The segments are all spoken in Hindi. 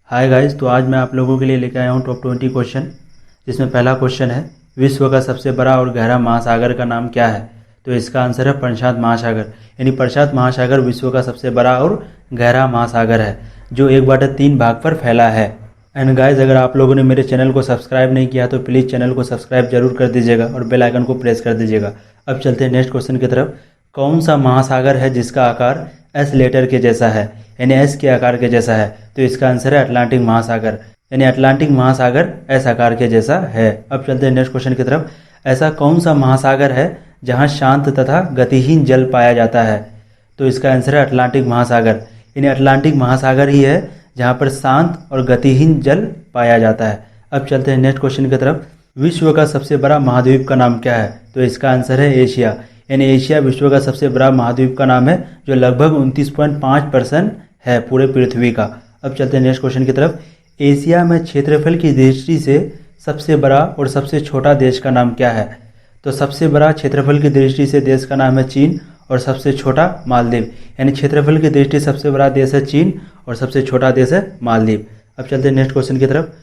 हाय गाइस, तो आज मैं आप लोगों के लिए लेकर आया हूँ टॉप 20 क्वेश्चन। जिसमें पहला क्वेश्चन है, विश्व का सबसे बड़ा और गहरा महासागर का नाम क्या है? तो इसका आंसर है प्रशांत महासागर। यानी प्रशांत महासागर विश्व का सबसे बड़ा और गहरा महासागर है, जो 1/3 भाग पर फैला है। एंड गाइस, अगर आप लोगों ने मेरे चैनल को सब्सक्राइब नहीं किया तो प्लीज़ चैनल को सब्सक्राइब जरूर कर दीजिएगा और बेल आइकन को प्रेस कर दीजिएगा। अब चलते हैं नेक्स्ट क्वेश्चन की तरफ। कौन सा महासागर है जिसका आकार एस लेटर के जैसा है, यानी एस के आकार के जैसा है? तो इसका आंसर है अटलांटिक महासागर। यानी अटलांटिक महासागर एस आकार के जैसा है। अब चलते हैं नेक्स्ट क्वेश्चन की तरफ। ऐसा कौन सा महासागर है जहां शांत तथा गतिहीन जल पाया जाता है? तो इसका आंसर है अटलांटिक महासागर। यानी अटलांटिक महासागर ही है जहां पर शांत और गतिहीन जल पाया जाता है। अब चलते हैं नेक्स्ट क्वेश्चन की तरफ। विश्व का सबसे बड़ा महाद्वीप का नाम क्या है? तो इसका आंसर है एशिया। यानी एशिया विश्व का सबसे बड़ा महाद्वीप का नाम है, जो लगभग 29.5% है पूरे पृथ्वी का। अब चलते हैं नेक्स्ट क्वेश्चन की तरफ। एशिया में क्षेत्रफल की दृष्टि से सबसे बड़ा और सबसे छोटा देश का नाम क्या है? तो सबसे बड़ा क्षेत्रफल की दृष्टि से देश का नाम है चीन और सबसे छोटा मालदीव। यानी क्षेत्रफल की दृष्टि से सबसे बड़ा देश है चीन और सबसे छोटा देश है मालदीव। अब चलते हैं नेक्स्ट क्वेश्चन की तरफ।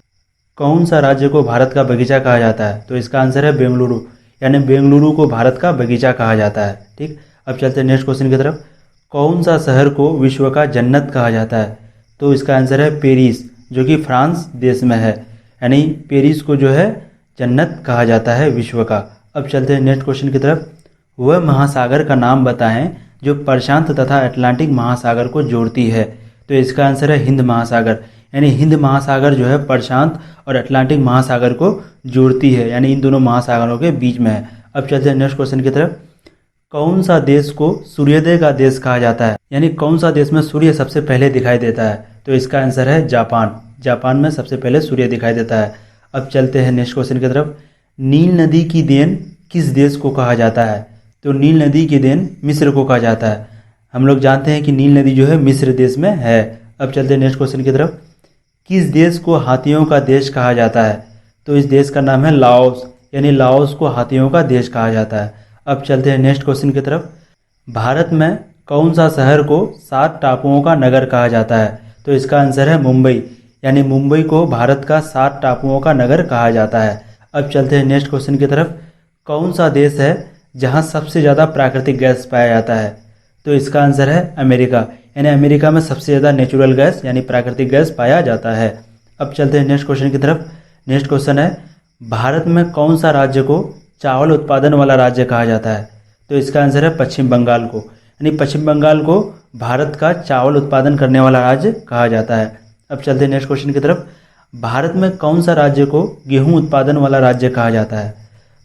कौन सा राज्य को भारत का बगीचा कहा जाता है? तो इसका आंसर है बेंगलुरु। यानी बेंगलुरु को भारत का बगीचा कहा जाता है। ठीक। अब चलते हैं नेक्स्ट क्वेश्चन की तरफ। कौन सा शहर को विश्व का जन्नत कहा जाता है? तो इसका आंसर है पेरिस, जो कि फ्रांस देश में है। यानी पेरिस को जो है जन्नत कहा जाता है विश्व का। अब चलते हैं नेक्स्ट क्वेश्चन की तरफ। वह महासागर का नाम बताएं जो प्रशांत तथा अटलांटिक महासागर को जोड़ती है। तो इसका आंसर है हिंद महासागर। यानी हिंद महासागर जो है प्रशांत और अटलांटिक महासागर को जोड़ती है, यानी इन दोनों महासागरों के बीच में है। अब चलते हैं नेक्स्ट क्वेश्चन की तरफ। कौन सा देश को सूर्योदय का देश कहा जाता है? यानी कौन सा देश में सूर्य सबसे पहले दिखाई देता है? तो इसका आंसर है जापान। जापान में सबसे पहले सूर्य दिखाई देता है। अब चलते हैं नेक्स्ट क्वेश्चन की तरफ। नील नदी की देन किस देश को कहा जाता है? तो नील नदी की देन मिस्र को कहा जाता है। हम लोग जानते हैं कि नील नदी जो है मिस्र देश में है। अब चलते हैं नेक्स्ट क्वेश्चन की तरफ। किस देश को हाथियों का देश कहा जाता है? तो इस देश का नाम है लाओस। यानी लाओस को हाथियों का देश कहा जाता है। अब चलते हैं नेक्स्ट क्वेश्चन की तरफ। भारत में कौन सा शहर को 7 टापुओं का नगर कहा जाता है? तो इसका आंसर है मुंबई। यानी मुंबई को भारत का 7 टापुओं का नगर कहा जाता है। अब चलते हैं नेक्स्ट क्वेश्चन की तरफ। कौन सा देश है जहां सबसे ज़्यादा प्राकृतिक गैस पाया जाता है? तो इसका आंसर है अमेरिका। यानी अमेरिका में सबसे ज़्यादा नेचुरल गैस यानी प्राकृतिक गैस पाया जाता है। अब चलते हैं नेक्स्ट क्वेश्चन की तरफ। नेक्स्ट क्वेश्चन है, भारत में कौन सा राज्य को चावल उत्पादन वाला राज्य कहा जाता है? तो इसका आंसर है पश्चिम बंगाल को। यानी पश्चिम बंगाल को भारत का चावल उत्पादन करने वाला राज्य कहा जाता है। अब चलते हैं नेक्स्ट क्वेश्चन की तरफ। भारत में कौन सा राज्य को गेहूं उत्पादन वाला राज्य कहा जाता है?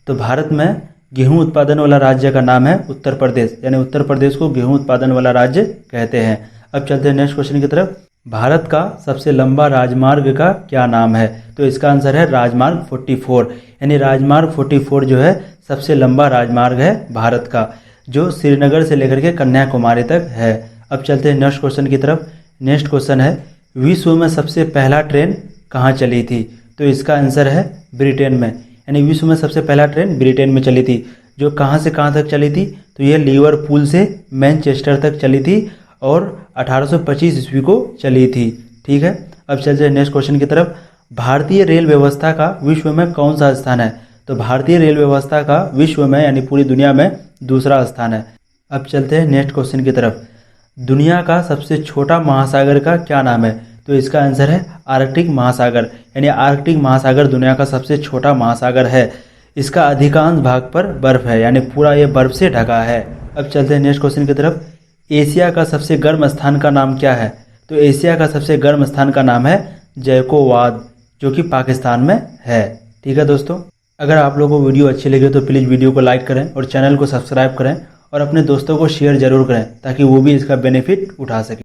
तो भारत में गेहूं उत्पादन वाला राज्य का नाम है उत्तर प्रदेश। यानी उत्तर प्रदेश को गेहूं उत्पादन वाला राज्य कहते हैं। अब चलते हैं नेक्स्ट क्वेश्चन की तरफ। भारत का सबसे लंबा राजमार्ग का क्या नाम है? तो इसका आंसर है राजमार्ग 44। यानी राजमार्ग 44 जो है सबसे लंबा राजमार्ग है भारत का, जो श्रीनगर से लेकर के कन्याकुमारी तक है। अब चलते हैं नेक्स्ट क्वेश्चन की तरफ। नेक्स्ट क्वेश्चन है, विश्व में सबसे पहला ट्रेन कहाँ चली थी? तो इसका आंसर है ब्रिटेन में। यानी विश्व में सबसे पहला ट्रेन ब्रिटेन में चली थी, जो कहाँ से कहाँ तक चली थी? तो यह लिवरपूल से मैनचेस्टर तक चली थी और 1825 ईस्वी को चली थी। ठीक है। अब चलते हैं नेक्स्ट क्वेश्चन की तरफ। भारतीय रेल व्यवस्था का विश्व में कौन सा स्थान है? तो भारतीय रेल व्यवस्था का विश्व में यानी पूरी दुनिया में दूसरा स्थान है। अब चलते हैं नेक्स्ट क्वेश्चन की तरफ। दुनिया का सबसे छोटा महासागर का क्या नाम है? तो इसका आंसर है आर्कटिक महासागर। यानी आर्कटिक महासागर दुनिया का सबसे छोटा महासागर है। इसका अधिकांश भाग पर बर्फ है, यानी पूरा ये बर्फ से ढका है। अब चलते हैं नेक्स्ट क्वेश्चन की तरफ। एशिया का सबसे गर्म स्थान का नाम क्या है? तो एशिया का सबसे गर्म स्थान का नाम है जैकोवाद, जो कि पाकिस्तान में है। ठीक है दोस्तों, अगर आप लोगों को वीडियो अच्छी लगे तो प्लीज़ वीडियो को लाइक करें और चैनल को सब्सक्राइब करें और अपने दोस्तों को शेयर जरूर करें, ताकि वो भी इसका बेनिफिट उठा सकें।